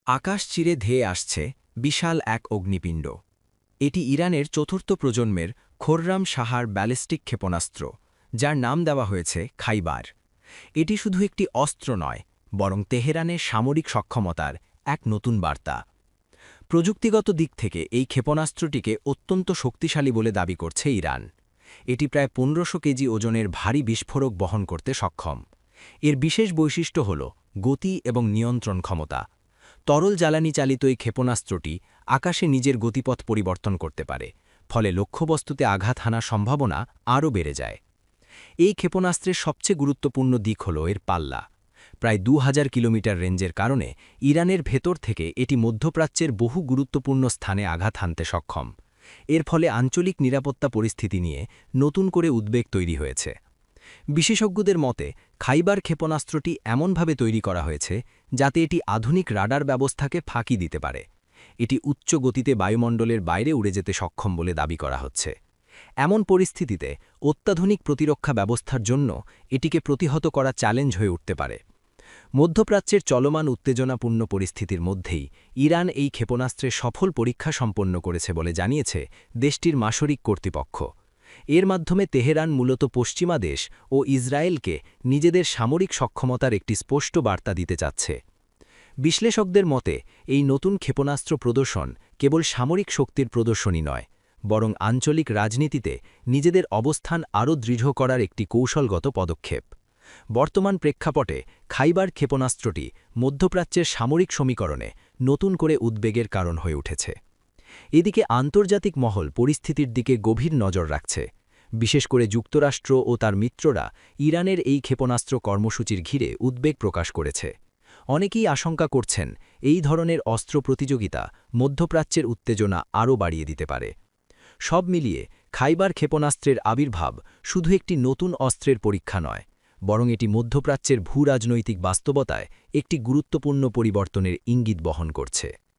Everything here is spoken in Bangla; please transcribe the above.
আকাশ চিরে ধেয়ে আসছে বিশাল এক অগ্নিপিণ্ড। এটি ইরানের চতুর্থ প্রজন্মের খোররাম শাহার ব্যালিস্টিক ক্ষেপণাস্ত্র, যার নাম দেওয়া হয়েছে খাইবার। এটি শুধু একটি অস্ত্র নয়, বরং তেহরানের সামরিক সক্ষমতার এক নতুন বার্তা। প্রযুক্তিগত দিক থেকে এই ক্ষেপণাস্ত্রটিকে অত্যন্ত শক্তিশালী বলে দাবি করছে ইরান। এটি প্রায় ১৫০০ কেজি ওজনের ভারী বিস্ফোরক বহন করতে সক্ষম। এর বিশেষ বৈশিষ্ট্য হল গতি এবং নিয়ন্ত্রণ ক্ষমতা। তরল জ্বালানি চালিত এই ক্ষেপণাস্ত্রটি আকাশে নিজের গতিপথ পরিবর্তন করতে পারে, ফলে লক্ষ্যবস্তুতে আঘাত হানার সম্ভাবনা আরও বেড়ে যায়। এই ক্ষেপণাস্ত্রের সবচেয়ে গুরুত্বপূর্ণ দিক হল এর পাল্লা। প্রায় ২০০০ কিলোমিটার রেঞ্জের কারণে ইরানের ভেতর থেকে এটি মধ্যপ্রাচ্যের বহু গুরুত্বপূর্ণ স্থানে আঘাত হানতে সক্ষম। এর ফলে আঞ্চলিক নিরাপত্তা পরিস্থিতি নিয়ে নতুন করে উদ্বেগ তৈরি হয়েছে। বিশেষজ্ঞদের মতে খাইবার ক্ষেপণাস্ত্রটি এমনভাবে তৈরি করা হয়েছে যাতে এটি আধুনিক রাডার ব্যবস্থাকে ফাঁকি দিতে পারে। এটি উচ্চ গতিতে বায়ুমণ্ডলের বাইরে উড়ে যেতে সক্ষম বলে দাবি করা হচ্ছে। এমন পরিস্থিতিতে অত্যাধুনিক প্রতিরক্ষা ব্যবস্থার জন্য এটিকে প্রতিহত করা চ্যালেঞ্জ হয়ে উঠতে পারে। মধ্যপ্রাচ্যের চলমান উত্তেজনাপূর্ণ পরিস্থিতির মধ্যেই ইরান এই ক্ষেপণাস্ত্রের সফল পরীক্ষা সম্পন্ন করেছে বলে জানিয়েছে দেশটির মাসরিক কর্তৃপক্ষ। এর মাধ্যমে তেহরান মূলত পশ্চিমা দেশ ও ইসরায়েলকে নিজেদের সামরিক সক্ষমতার একটি স্পষ্ট বার্তা দিতে চাচ্ছে। বিশ্লেষকদের মতে এই নতুন ক্ষেপণাস্ত্র প্রদর্শন কেবল সামরিক শক্তির প্রদর্শনী নয়, বরং আঞ্চলিক রাজনীতিতে নিজেদের অবস্থান আরও দৃঢ় করার একটি কৌশলগত পদক্ষেপ। বর্তমান প্রেক্ষাপটে খাইবার ক্ষেপণাস্ত্রটি মধ্যপ্রাচ্যের সামরিক সমীকরণে নতুন করে উদ্বেগের কারণ হয়ে উঠেছে। এদিকে আন্তর্জাতিক মহল পরিস্থিতির দিকে গভীর নজর রাখছে। বিশেষ করে যুক্তরাষ্ট্র ও তার মিত্ররা ইরানের এই ক্ষেপণাস্ত্র কর্মসূচির ঘিরে উদ্বেগ প্রকাশ করেছে। অনেকেই আশঙ্কা করছেন এই ধরনের অস্ত্র প্রতিযোগিতা মধ্যপ্রাচ্যের উত্তেজনা আরও বাড়িয়ে দিতে পারে। সব মিলিয়ে খাইবার ক্ষেপণাস্ত্রের আবির্ভাব শুধু একটি নতুন অস্ত্রের পরীক্ষা নয়, বরং এটি মধ্যপ্রাচ্যের ভূরাজনৈতিক বাস্তবতায় একটি গুরুত্বপূর্ণ পরিবর্তনের ইঙ্গিত বহন করছে।